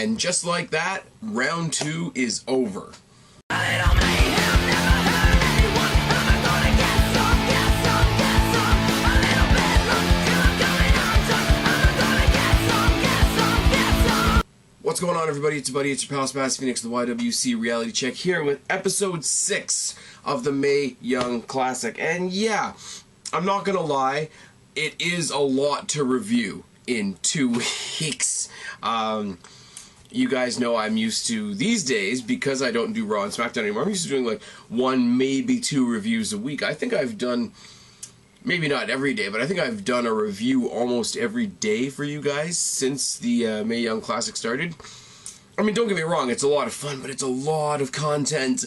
And just like that, round 2 is over. What's going on, everybody? It's your buddy, it's your pal Spaz, Phoenix, the YWC Reality Check here with episode 6 of the Mae Young Classic. And yeah, I'm not gonna lie, it is a lot to review in 2 weeks. You guys know I'm used to, these days, because I don't do Raw and SmackDown anymore, I'm used to doing like 1, maybe 2 reviews a week. I think I've done, maybe not every day, but I think I've done a review almost every day for you guys since the Mae Young Classic started. I mean, don't get me wrong, it's a lot of fun, but it's a lot of content.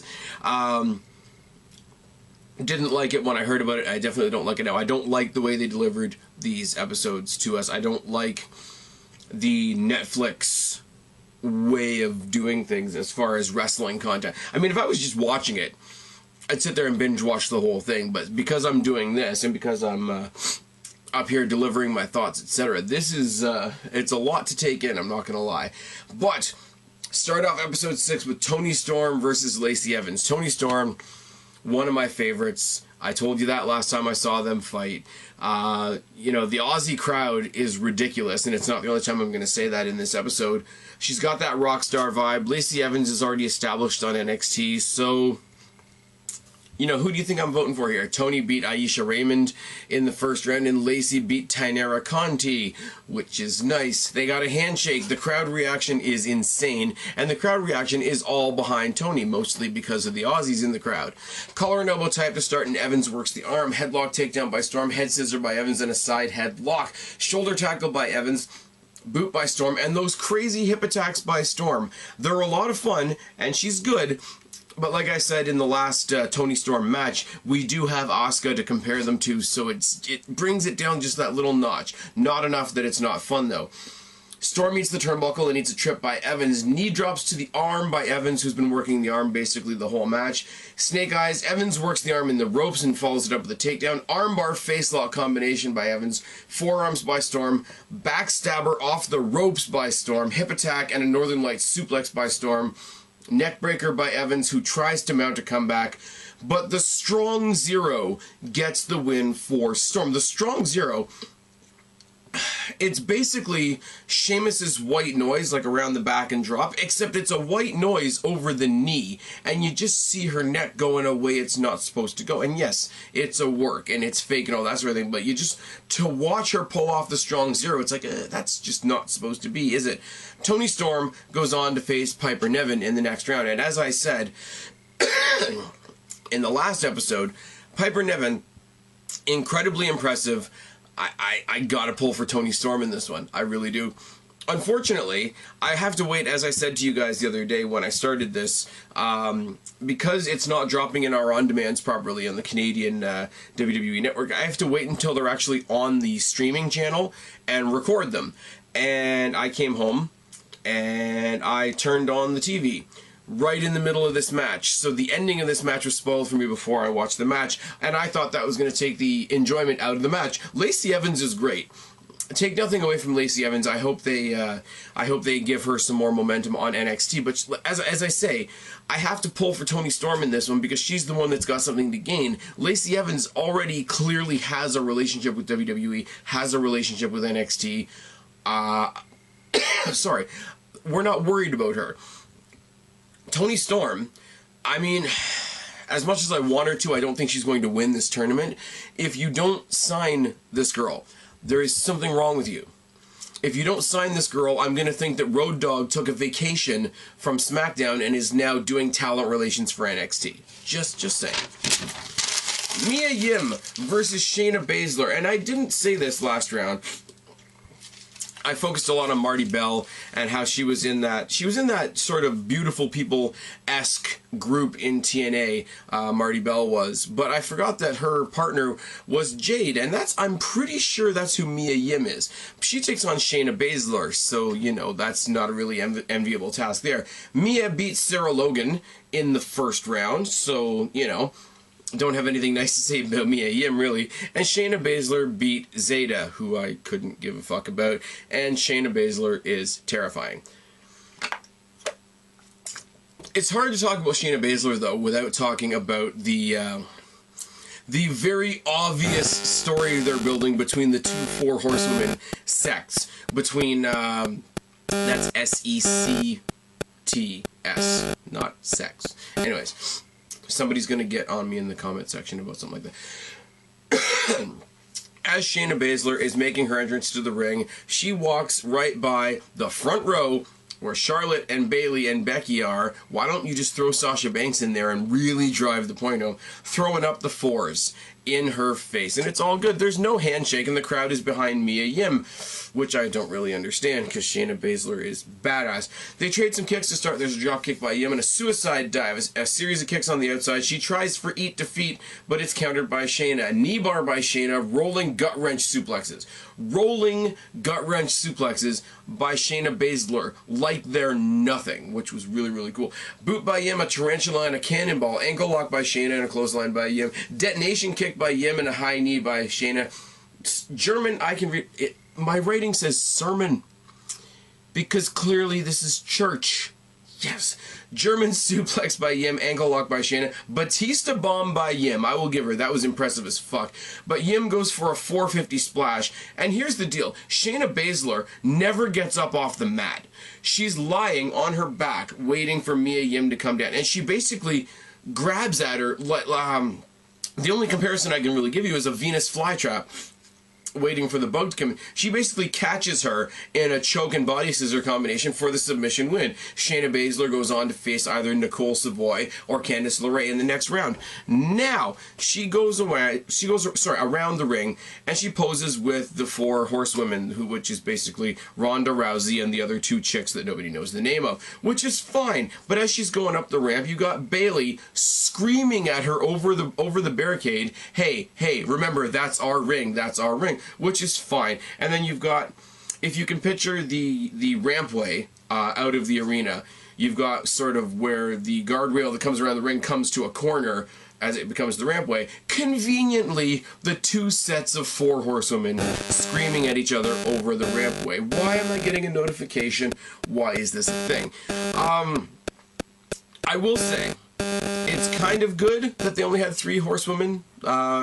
Didn't like it when I heard about it. I definitely don't like it now. I don't like the way they delivered these episodes to us. I don't like the Netflix way of doing things as far as wrestling content. I mean, if I was just watching it, I'd sit there and binge watch the whole thing, but because I'm doing this and because I'm up here delivering my thoughts, etc., this is, it's a lot to take in, I'm not gonna lie. But, start off episode 6 with Toni Storm versus Lacey Evans. Toni Storm, one of my favorites. I told you that last time I saw them fight. You know, the Aussie crowd is ridiculous, and it's not the only time I'm gonna say that in this episode. She's got that rock star vibe. Lacey Evans is already established on NXT, so you know, who do you think I'm voting for here? Toni beat Aisha Raymond in the first round, and Lacey beat Tainara Conti, which is nice. They got a handshake. The crowd reaction is insane, and the crowd reaction is all behind Toni, mostly because of the Aussies in the crowd. Collar and elbow type to start, and Evans works the arm. Headlock takedown by Storm, head scissor by Evans, and a side headlock. Shoulder tackle by Evans, boot by Storm, and those crazy hip attacks by Storm. They're a lot of fun, and she's good. But like I said in the last Toni Storm match, we do have Asuka to compare them to, so it brings it down just that little notch. Not enough that it's not fun, though. Storm meets the turnbuckle and eats a trip by Evans. Knee drops to the arm by Evans, who's been working the arm basically the whole match. Snake Eyes. Evans works the arm in the ropes and follows it up with a takedown. Armbar facelock combination by Evans. Forearms by Storm. Backstabber off the ropes by Storm. Hip attack and a Northern Lights suplex by Storm. Neckbreaker by Evans, who tries to mount a comeback, but the Strong Zero gets the win for Storm. The Strong Zero, it's basically Sheamus's white noise, like around the back and drop, except it's a white noise over the knee, and you just see her neck going a way it's not supposed to go. And yes, it's a work, and it's fake and all that sort of thing, but you just, to watch her pull off the Strong Zero, it's like, that's just not supposed to be, is it? Toni Storm goes on to face Piper Niven in the next round, and as I said in the last episode, Piper Niven, incredibly impressive. I gotta pull for Toni Storm in this one. I really do. Unfortunately, I have to wait, as I said to you guys the other day when I started this, because it's not dropping in our on-demands properly on the Canadian WWE network, I have to wait until they're actually on the streaming channel and record them. And I came home, and I turned on the TV right in the middle of this match. So the ending of this match was spoiled for me before I watched the match, and I thought that was going to take the enjoyment out of the match. Lacey Evans is great. Take nothing away from Lacey Evans. I hope they give her some more momentum on NXT. But as I say, I have to pull for Toni Storm in this one because she's the one that's got something to gain. Lacey Evans already clearly has a relationship with WWE, has a relationship with NXT. Sorry, we're not worried about her. Toni Storm, I mean, as much as I want her to, I don't think she's going to win this tournament. If you don't sign this girl, there is something wrong with you. If you don't sign this girl, I'm going to think that Road Dogg took a vacation from SmackDown and is now doing talent relations for NXT. Just saying. Mia Yim versus Shayna Baszler, and I didn't say this last round. I focused a lot on Marty Bell and how she was in that sort of Beautiful People-esque group in TNA, Marty Bell was. But I forgot that her partner was Jade, and I'm pretty sure that's who Mia Yim is. She takes on Shayna Baszler, so, you know, that's not a really enviable task there. Mia beats Sarah Logan in the first round, so, you know, don't have anything nice to say about Mia Yim, really. And Shayna Baszler beat Zeta, who I couldn't give a fuck about, and Shayna Baszler is terrifying. It's hard to talk about Shayna Baszler, though, without talking about the very obvious story they're building between the two Four Horsewomen sects. Between, that's S-E-C-T-S, not sex. Anyways, somebody's going to get on me in the comment section about something like that. As Shayna Baszler is making her entrance to the ring, she walks right by the front row where Charlotte and Bayley and Becky are. Why don't you just throw Sasha Banks in there and really drive the point home? Throwing up the fours in her face. And it's all good. There's no handshake, and the crowd is behind Mia Yim, which I don't really understand because Shayna Baszler is badass. They trade some kicks to start. There's a drop kick by Yim and a suicide dive. A series of kicks on the outside. She tries for eat defeat, but it's countered by Shayna. A knee bar by Shayna. Rolling gut wrench suplexes. Rolling gut wrench suplexes by Shayna Baszler like they're nothing, which was really, really cool. Boot by Yim, a tarantula and a cannonball. Ankle lock by Shayna and a clothesline by Yim. Detonation kick by Yim and a high knee by Shayna. German, I can read it. My rating says sermon because clearly this is church. Yes. German suplex by Yim, ankle lock by Shayna. Batista bomb by Yim. I will give her. That was impressive as fuck. But Yim goes for a 450 splash. And here's the deal. Shayna Baszler never gets up off the mat. She's lying on her back waiting for Mia Yim to come down. And she basically grabs at her. The only comparison I can really give you is a Venus flytrap waiting for the bug to come in. She basically catches her in a choke and body scissor combination for the submission win. Shayna Baszler goes on to face either Nicole Savoy or Candice LeRae in the next round. Now, she goes around the ring, and she poses with the Four Horsewomen, which is basically Ronda Rousey and the other two chicks that nobody knows the name of, which is fine. But as she's going up the ramp, you got Bayley screaming at her over the barricade, hey, remember, that's our ring, which is fine. And then you've got, if you can picture the rampway out of the arena, you've got sort of where the guardrail that comes around the ring comes to a corner as it becomes the rampway. Conveniently, the two sets of Four Horsewomen screaming at each other over the rampway. Why am I getting a notification? Why is this a thing? I will say, it's kind of good that they only had 3 horsewomen,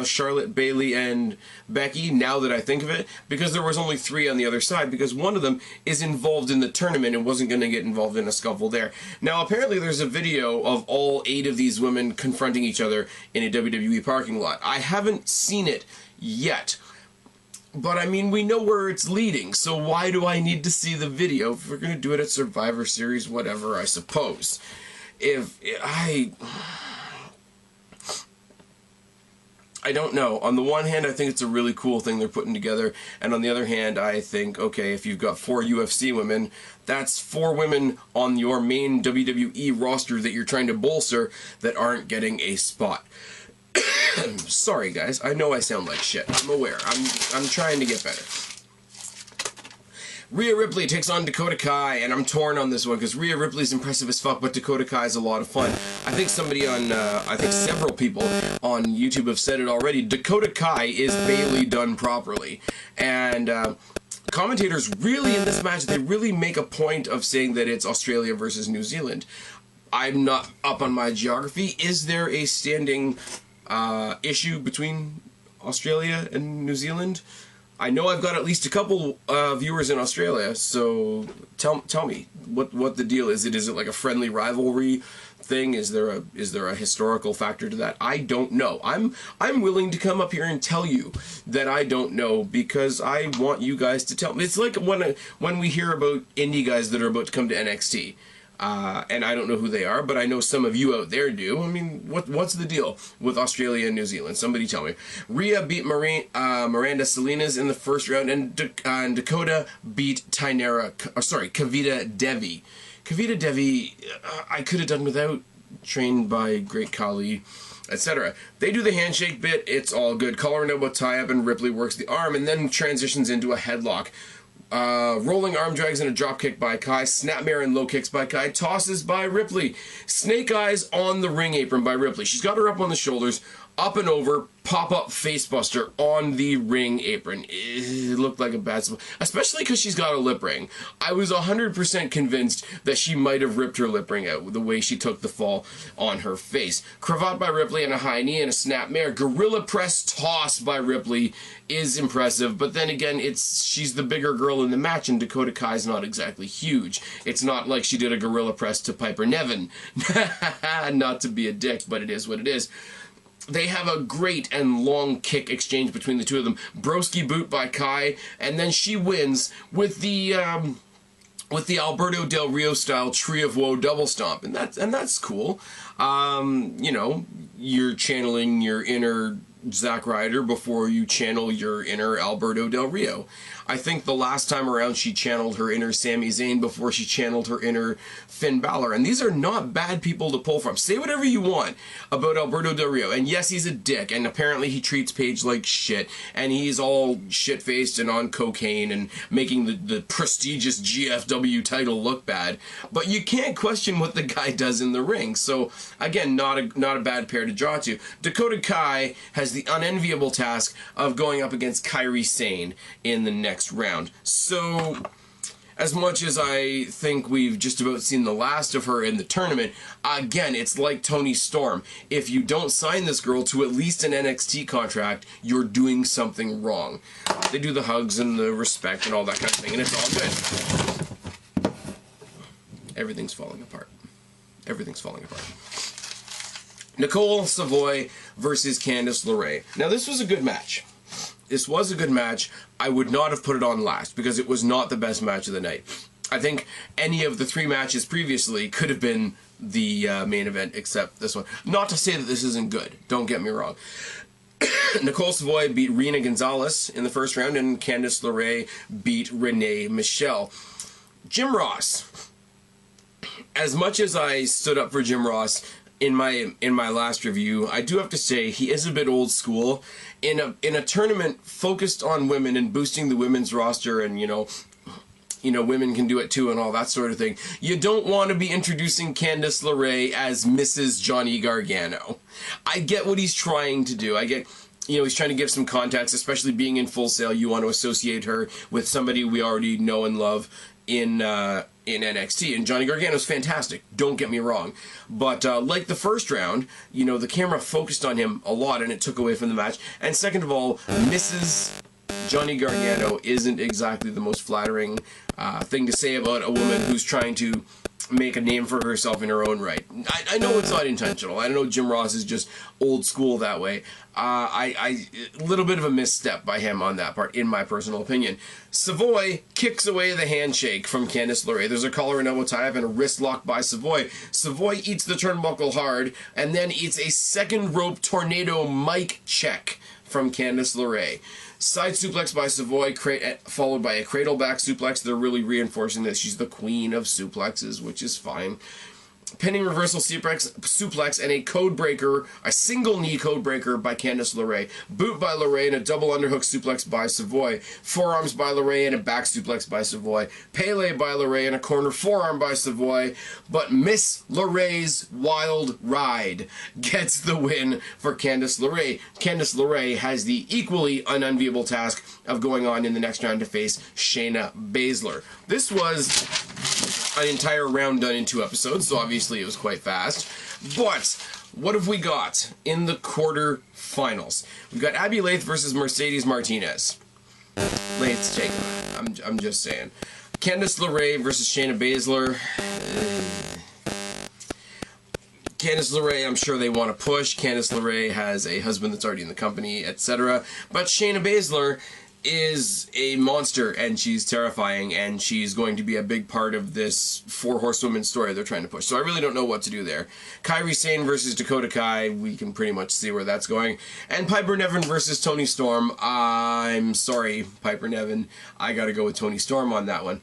Charlotte, Bayley, and Becky, now that I think of it, because there was only 3 on the other side, because one of them is involved in the tournament and wasn't going to get involved in a scuffle there. Now, apparently there's a video of all 8 of these women confronting each other in a WWE parking lot. I haven't seen it yet. But, I mean, we know where it's leading, so why do I need to see the video? If we're going to do it at Survivor Series, whatever, I suppose. I don't know. On the one hand, I think it's a really cool thing they're putting together, and on the other hand, I think, okay, if you've got 4 UFC women, that's 4 women on your main WWE roster that you're trying to bolster that aren't getting a spot. Sorry, guys. I know I sound like shit. I'm aware. I'm trying to get better. Rhea Ripley takes on Dakota Kai, and I'm torn on this one because Rhea Ripley's impressive as fuck, but Dakota Kai is a lot of fun. I think somebody on, I think several people on YouTube have said it already. Dakota Kai is Bayley done properly. And commentators really, in this match, they really make a point of saying that it's Australia versus New Zealand. I'm not up on my geography. Is there a standing issue between Australia and New Zealand? I know I've got at least a couple viewers in Australia, so tell me what the deal is. Is it like a friendly rivalry thing? Is there a historical factor to that? I don't know. I'm willing to come up here and tell you that I don't know because I want you guys to tell me. It's like when we hear about indie guys that are about to come to NXT. And I don't know who they are, but I know some of you out there do. I mean, what's the deal with Australia and New Zealand? Somebody tell me. Rhea beat Miranda Salinas in the first round, and Dakota beat Kavita Devi. Kavita Devi, I could have done without, trained by Great Khali, etc. They do the handshake bit, it's all good. Collar and elbow tie-up, and Ripley works the arm, and then transitions into a headlock. Rolling arm drags and a drop kick by Kai. Snapmare and low kicks by Kai. Tosses by Ripley. Snake eyes on the ring apron by Ripley. She's got her up on the shoulders. up and over, pop-up facebuster on the ring apron. It looked like a bad spot, especially because she's got a lip ring. I was 100% convinced that she might have ripped her lip ring out the way she took the fall on her face. Cravat by Ripley and a high knee and a snap mare. Gorilla press toss by Ripley is impressive, but then again, she's the bigger girl in the match, and Dakota Kai's not exactly huge. It's not like she did a gorilla press to Piper Niven. Not to be a dick, but it is what it is. They have a great and long kick exchange between the two of them. Broski boot by Kai, and then she wins with the Alberto Del Rio style Tree of Woe double stomp, and that's cool. You know, you're channeling your inner Zack Ryder before you channel your inner Alberto Del Rio. I think the last time around she channeled her inner Sami Zayn before she channeled her inner Finn Balor. And these are not bad people to pull from. Say whatever you want about Alberto Del Rio. And yes, he's a dick. And apparently he treats Paige like shit. And he's all shit-faced and on cocaine and making the prestigious GFW title look bad. But you can't question what the guy does in the ring. So, again, not a bad pair to draw to. Dakota Kai has the unenviable task of going up against Kairi Sane in the next round. So, as much as I think we've just about seen the last of her in the tournament, again, it's like Toni Storm. If you don't sign this girl to at least an NXT contract, you're doing something wrong. They do the hugs and the respect and all that kind of thing, and it's all good. Everything's falling apart. Everything's falling apart. Nicole Savoy versus Candice LeRae. Now, this was a good match. This was a good match. I would not have put it on last because it was not the best match of the night. I think any of the 3 matches previously could have been the main event except this one. Not to say that this isn't good. Don't get me wrong. Nicole Savoy beat Rena Gonzalez in the first round, and Candice LeRae beat Renee Michelle. Jim Ross. As much as I stood up for Jim Ross in my last review, I do have to say he is a bit old school. In a tournament focused on women and boosting the women's roster, and you know women can do it too and all that sort of thing, you don't want to be introducing Candice LeRae as Mrs. Johnny Gargano. I get what he's trying to do. I get, he's trying to give some context, especially being in Full Sail. You want to associate her with somebody we already know and love in NXT, and Johnny Gargano's fantastic, don't get me wrong, but like the first round, the camera focused on him a lot and it took away from the match. And second of all, Mrs. Johnny Gargano isn't exactly the most flattering thing to say about a woman who's trying to make a name for herself in her own right. I know it's not intentional. I know Jim Ross is just old school that way. A little bit of a misstep by him on that part, in my personal opinion. Savoy kicks away the handshake from Candice LeRae. There's a collar and elbow tie-up and a wrist lock by Savoy. Savoy eats the turnbuckle hard and then eats a second rope tornado mic check from Candice LeRae. Side suplex by Savoy, followed by a cradle back suplex. They're really reinforcing that she's the queen of suplexes, which is fine. Pinning reversal suplex and a code breaker, a single knee code breaker by Candice LeRae. Boot by LeRae and a double underhook suplex by Savoy. Forearms by LeRae and a back suplex by Savoy. Pele by LeRae and a corner forearm by Savoy. But Miss LeRae's wild ride gets the win for Candice LeRae. Candice LeRae has the equally unenviable task of going on in the next round to face Shayna Baszler. This was an entire round done in 2 episodes, so obviously it was quite fast. But what have we got in the quarterfinals? We've got Abby Laith versus Mercedes Martinez. Laith's taking it. I'm just saying. Candice LeRae versus Shayna Baszler. Candice LeRae, I'm sure they want to push. Candice LeRae has a husband that's already in the company, etc. But Shayna Baszler is a monster, and she's terrifying, and she's going to be a big part of this 4 horsewomen story they're trying to push. So I really don't know what to do there. Kairi Sane versus Dakota Kai, we can pretty much see where that's going. And Piper Niven versus Toni Storm. I'm sorry, Piper Niven. I gotta go with Toni Storm on that one.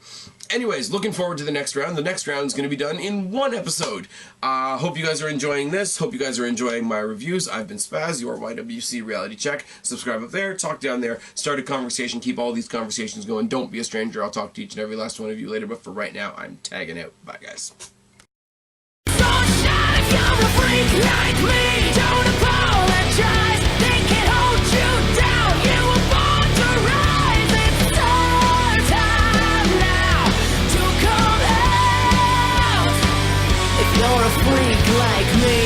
Anyways, looking forward to the next round. The next round is going to be done in 1 episode. Hope you guys are enjoying this. Hope you guys are enjoying my reviews. I've been Spaz, your YWC Reality Check. Subscribe up there, talk down there, start a conversation, keep all these conversations going. Don't be a stranger. I'll talk to each and every last one of you later, but for right now, I'm tagging out. Bye, guys. Don't apologize. me.